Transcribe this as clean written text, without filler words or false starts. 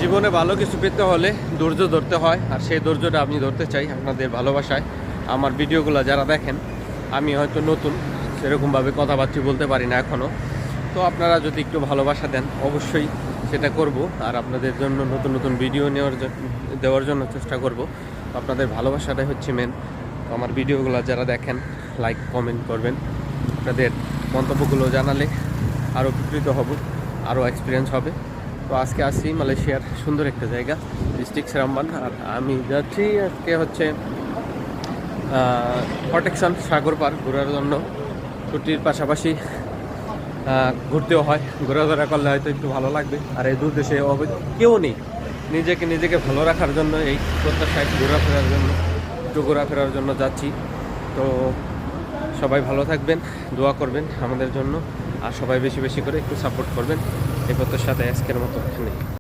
জীবনে ভালো কিছু পেতে হলে ধৈর্য ধরতে হয়, আর সেই ধৈর্যটা আমি ধরতে চাই আপনাদের ভালোবাসায়। আমার ভিডিওগুলো যারা দেখেন, আমি হয়তো নতুন, সেরকমভাবে কথাবার্তা বলতে পারি না এখনও। তো আপনারা যদি একটু ভালোবাসা দেন অবশ্যই সেটা করব, আর আপনাদের জন্য নতুন নতুন ভিডিও দেওয়ার জন্য চেষ্টা করব। আপনাদের ভালোবাসাটাই হচ্ছে মেন। তো আমার ভিডিওগুলো যারা দেখেন লাইক কমেন্ট করবেন, আপনাদের মন্তব্যগুলো জানালে আরও উপকৃত হব, আরও এক্সপিরিয়েন্স হবে। তো আজকে আসছি মালয়েশিয়ার সুন্দর একটা জায়গা, ডিস্ট্রিক্ট সেরাম্বান। আর আমি যাচ্ছি আজকে হচ্ছে প্রোটেকশন সাগর পার্ক ঘোরার জন্য। ছুটির পাশাপাশি ঘুরতেও হয়, ঘোরাফেরা করলে হয়তো একটু ভালো লাগবে। আর এই দূর দেশে কেউ নেই, নিজেকে ভালো রাখার জন্য এই প্রত্যাশায় ঘোরাফেরার জন্য যাচ্ছি। তো সবাই ভালো থাকবেন, দোয়া করবেন আমাদের জন্য, আর সবাই বেশি বেশি করে একটু সাপোর্ট করবেন। এই প্রত্যাশাতে আজকের মতো এখানে।